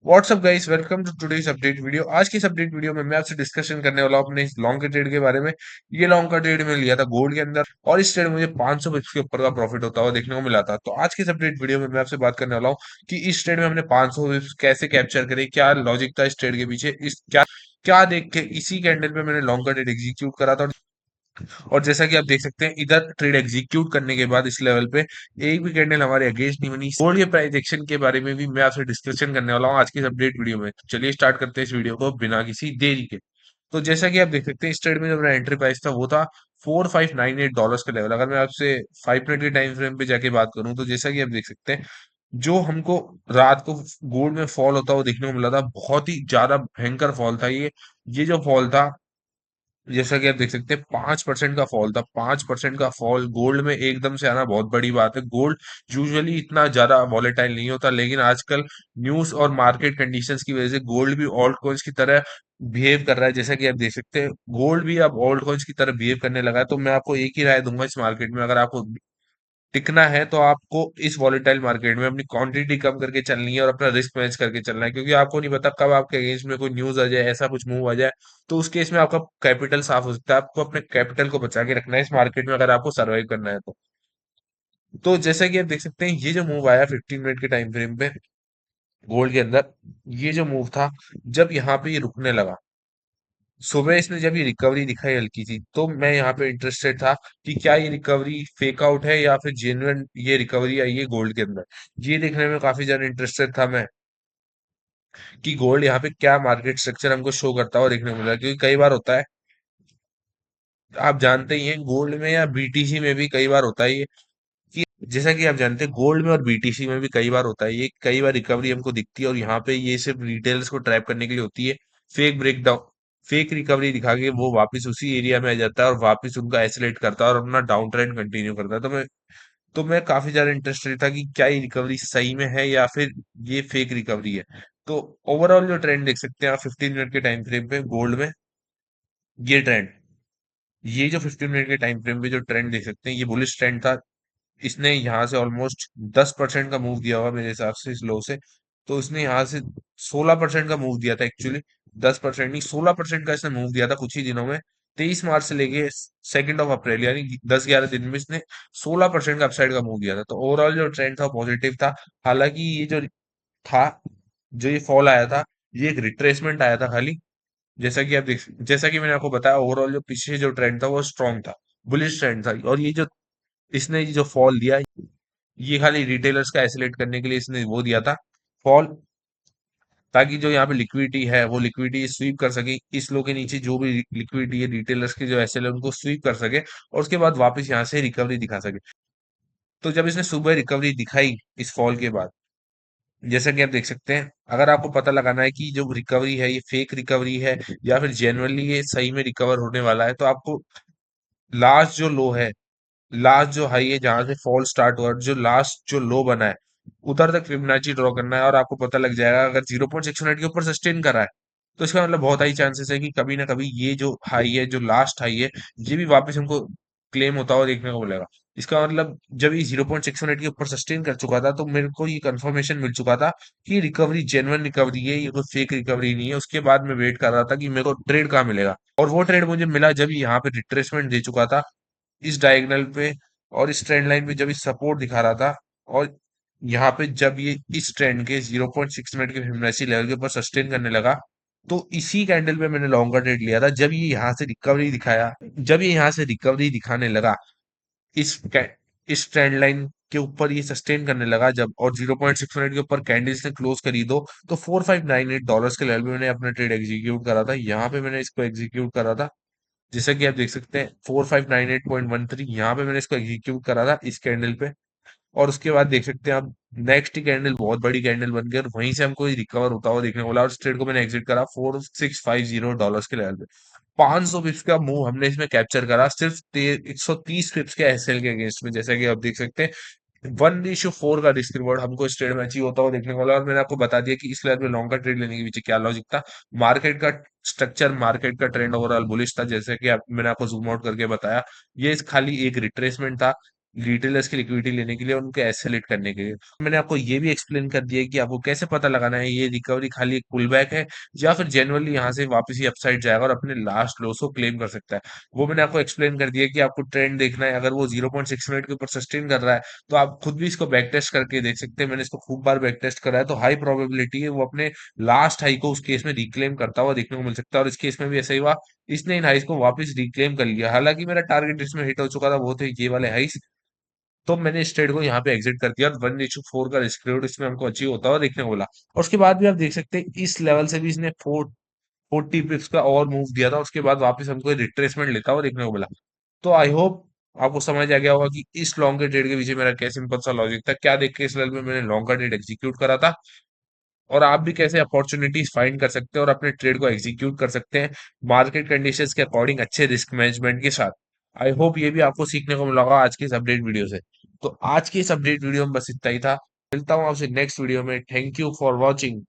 WhatsApp guys, welcome to today's update video. आज की इस अपडेट वीडियो में मैं आपसे डिस्कशन करने वाला हूँ अपने इस लॉन्ग के ट्रेड के बारे में। ये लॉन्ग का ट्रेड मैंने लिया था गोल्ड के अंदर और इस ट्रेड में मुझे 500 पिप्स के ऊपर का प्रॉफिट होता हुआ देखने को मिला था। तो आज की इस अपडेट वीडियो में मैं आपसे बात करने वाला हूँ कि इस ट्रेड में हमने 500 पिप्स कैसे कैप्चर करे, क्या लॉजिक था इस ट्रेड के पीछे, इस क्या क्या देख के इसी कैंडल पे मैंने लॉन्ग का ट्रेड एग्जीक्यूट करा था। और जैसा कि आप देख सकते हैं, इधर ट्रेड एग्जीक्यूट करने के बाद इस लेवल पे एक भी कैंडल हमारे अगेंस्ट नहीं बनी। गोल्ड के प्राइस एक्शन के बारे में भी मैं आपसे डिस्कशन करने वाला हूँ आज की इस अपडेट वीडियो में। तो चलिए स्टार्ट करते हैं इस वीडियो को बिना किसी देरी के। तो जैसा कि आप देख सकते हैं, इस ट्रेड में जो मेरा एंट्री प्राइस था वो था $4598 का लेवल। अगर मैं आपसे 5 मिनट के टाइम फ्रेम पे जाके बात करूं, तो जैसा कि आप देख सकते हैं, जो हमको रात को गोल्ड में फॉल होता हुआ देखने को मिला था, बहुत ही ज्यादा भयंकर फॉल था ये जो फॉल था, जैसा कि आप देख सकते हैं, 5% का फॉल था। 5% का फॉल गोल्ड में एकदम से आना बहुत बड़ी बात है। गोल्ड यूजुअली इतना ज्यादा वॉलेटाइल नहीं होता, लेकिन आजकल न्यूज और मार्केट कंडीशंस की वजह से गोल्ड भी ऑल्ट कॉइन्स की तरह बिहेव कर रहा है। जैसा कि आप देख सकते हैं, गोल्ड भी अब ऑल्ट कॉइन्स की तरह बिहेव करने लगा है। तो मैं आपको एक ही राय दूंगा इस मार्केट में, अगर आपको टिकना है तो आपको इस वॉलेटाइल मार्केट में अपनी क्वांटिटी कम करके चलनी है और अपना रिस्क मैनेज करके चलना है, क्योंकि आपको नहीं पता कब आपके अगेंस्ट में कोई न्यूज आ जाए, ऐसा कुछ मूव आ जाए। तो उस केस में आपका कैपिटल साफ हो सकता है। आपको अपने कैपिटल को बचा के रखना है इस मार्केट में, अगर आपको सर्वाइव करना है तो जैसा कि आप देख सकते हैं, ये जो मूव आया 15 मिनट के टाइम फ्रेम पे गोल्ड के अंदर, ये जो मूव था, जब यहाँ पे ये रुकने लगा सुबह, इसने जब ये रिकवरी दिखाई हल्की सी, तो मैं यहाँ पे इंटरेस्टेड था कि क्या ये रिकवरी फेक आउट है या फिर जेन्युइन ये रिकवरी आई है गोल्ड के अंदर। ये देखने में काफी ज्यादा इंटरेस्टेड था मैं कि गोल्ड यहाँ पे क्या मार्केट स्ट्रक्चर हमको शो करता हुआ देखने को मिला, क्योंकि कई बार होता है, आप जानते ही हैं, गोल्ड में या बीटीसी में भी कई बार होता है ये कि, जैसा कि आप जानते हैं, गोल्ड में और बीटीसी में भी कई बार होता है ये, कई बार रिकवरी हमको दिखती है और यहाँ पे ये सिर्फ रिटेलर्स को ट्रैप करने के लिए होती है। फेक ब्रेकडाउन, फेक रिकवरी दिखा के वो वापस उसी एरिया में आ जाता है और वापस उनका एसिलेट करता है और अपना डाउन ट्रेंड कंटिन्यू करता है। तो मैं काफी ज्यादा इंटरेस्टेड था कि क्या ये रिकवरी सही में है या फिर ये फेक रिकवरी है। तो ओवरऑल जो ट्रेंड देख सकते हैं आप 15 मिनट के टाइम फ्रेम पे गोल्ड में, ये ट्रेंड, ये जो 15 मिनट के टाइम फ्रेम पे जो ट्रेंड देख सकते हैं, ये बुलिश ट्रेंड था। इसने यहाँ से ऑलमोस्ट 10% का मूव दिया हुआ मेरे हिसाब से इस लो से। तो इसने यहाँ से 16% का मूव दिया था एक्चुअली, 10% नहीं 16% का इसने मूव दिया था कुछ ही दिनों में। 23 मार्च से लेके 2 अप्रैल, यानी 10-11 दिन में इसने 16% का अपसाइड का मूव दिया था। तो ओवरऑल जो ट्रेंड था पॉजिटिव था। हालांकि ये जो था, जो ये फॉल आया था, ये एक रिट्रेसमेंट आया था खाली। जैसा कि मैंने आपको बताया, ओवरऑल जो पीछे जो ट्रेंड था वो स्ट्रॉन्ग था, बुलिश ट्रेंड था। और ये जो फॉल दिया, ये खाली रिटेलर्स का एसिलेट करने के लिए इसने वो दिया था फॉल, ताकि जो यहाँ पे लिक्विडिटी है वो लिक्विडिटी स्वीप कर सके, इस लो के नीचे जो भी लिक्विडिटी है रिटेलर्स के जो एसएल है उनको स्वीप कर सके और उसके बाद वापस यहाँ से रिकवरी दिखा सके। तो जब इसने सुबह रिकवरी दिखाई इस फॉल के बाद, जैसा कि आप देख सकते हैं, अगर आपको पता लगाना है कि जो रिकवरी है ये फेक रिकवरी है या फिर जेन्युइनली ये सही में रिकवर होने वाला है, तो आपको लास्ट जो लो है, लास्ट जो हाई है जहां से फॉल स्टार्ट हुआ, जो लास्ट जो लो बना है, उधर तक फिबोनाची ड्रॉ करना है और आपको पता लग जाएगा। अगर 0.6 मिनट के ऊपर सस्टेन करा है, तो इसका मतलब बहुत हाई चांसेस है कि कभी ना कभी ये जो हाई है, जो लास्ट हाई है, ये भी वापस हमको क्लेम होता हुआ देखने को मिलेगा। इसका मतलब जब ये 0.6 मिनट के ऊपर सस्टेन कर चुका था, तो मेरे को ये कंफर्मेशन मिल चुका था कि रिकवरी जेन्युइन रिकवरी है, ये कोई फेक रिकवरी नहीं है। उसके बाद मैं वेट कर रहा था कि मेरे को ट्रेड कहाँ मिलेगा, और वो ट्रेड मुझे मिला जब ये यहाँ पे रिट्रेसमेंट दे चुका था इस डायगोनल पे, और इस ट्रेंड लाइन पे जब ये सपोर्ट दिखा रहा था, और यहाँ पे जब ये इस ट्रेंड के 0.6 मिनट के फिबोनाची लेवल के ऊपर सस्टेन करने लगा, तो इसी कैंडल पे मैंने लॉन्गर ट्रेड लिया था। जब ये यहाँ से रिकवरी दिखाया, जब ये यहाँ से रिकवरी दिखाने लगा, इस कै- इस ट्रेंड लाइन के ऊपर ये सस्टेन करने लगा जब, और 0.6 मिनट के ऊपर कैंडल्स ने क्लोज करी, तो $4598 के लेवल पे मैंने अपना ट्रेड एग्जीक्यूट करा था। यहाँ पे मैंने इसको एग्जीक्यूट करा था, जैसा कि आप देख सकते हैं 4598.13, यहाँ पे मैंने इसको एग्जीक्यूट करा था इस कैंडल पे। और उसके बाद देख सकते हैं आप, नेक्स्ट कैंडल बहुत बड़ी कैंडल बन गई और वहीं से हमको रिकवर होता हुआ देखने को मिला, और इस ट्रेड को मैंने एग्जिट करा $4650 के लेवल पे। 500 पिप्स का मूव हमने इसमें कैप्चर करा सिर्फ 130 पिप्स के एसएल के अगेंस्ट में। जैसा कि आप देख सकते हैं, 1:4 का रिस्क रिवॉर्ड हमको इस ट्रेड में अचीव होता हुआ देखने को मिला। और मैंने आपको बता दिया कि इस लेवल पे लॉन्ग का ट्रेड लेने के पीछे क्या लॉजिक था। मार्केट का स्ट्रक्चर, मार्केट का ट्रेंड ओवरऑल बुलिश था, जैसे कि मैंने आपको जूम आउट करके बताया। ये खाली एक रिट्रेसमेंट था, रिटेलर्स की लिक्विडिटी लेने के लिए और उनके एस्केलेट करने के लिए। मैंने आपको ये भी एक्सप्लेन कर दिया है कि आपको कैसे पता लगाना है ये रिकवरी खाली एक पुल बैक है या फिर जेन्युइनली यहाँ से वापस ही अपसाइड जाएगा और अपने लास्ट लॉस को क्लेम कर सकता है। वो मैंने आपको एक्सप्लेन कर दिया कि आपको ट्रेंड देखना है, अगर वो 0.6 मिनट के ऊपर सस्टेन कर रहा है तो आप खुद भी इसको बैक टेस्ट करके देख सकते हैं। मैंने इसको खूब बार बैक टेस्ट करा है, तो हाई प्रोबेबिलिटी है वो अपने लास्ट हाई को उस केस में रिक्लेम करता हुआ देखने को मिल सकता है, और इस केस में भी ऐसा ही हुआ। इसने इन हाइस को वापस रिक्लेम कर लिया, हालांकि मेरा टारगेट इसमें हिट हो चुका था, वो थे ये वाले हाइस। तो मैंने इस ट्रेड को यहाँ पे एग्जिट कर दिया और 1:4 का रिस्क रेट इसमें हमको अचीव होता हुआ देखने को मिला। और उसके बाद भी आप देख सकते हैं इस लेवल से भी इसने 40 पिप्स का और मूव दिया था, उसके बाद वापस हमको रिट्रेसमेंट लेता हुआ देखने को मिला। तो आई होप आपको समझ आ गया होगा कि इस लॉन्ग के ट्रेड के पीछे मेरा क्या सिंपल सा लॉजिक था, क्या देख के इस लेवल में मैंने लॉन्ग का ट्रेड एग्जीक्यूट करा था, और आप भी कैसे अपॉर्चुनिटीज फाइंड कर सकते हैं और अपने ट्रेड को एग्जीक्यूट कर सकते हैं मार्केट कंडीशंस के अकॉर्डिंग अच्छे रिस्क मैनेजमेंट के साथ। आई होप ये भी आपको सीखने को मिला होगा आज की इस अपडेट वीडियो से। तो आज की इस अपडेट वीडियो में बस इतना ही था। मिलता हूँ आपसे नेक्स्ट वीडियो में। Thank you for watching.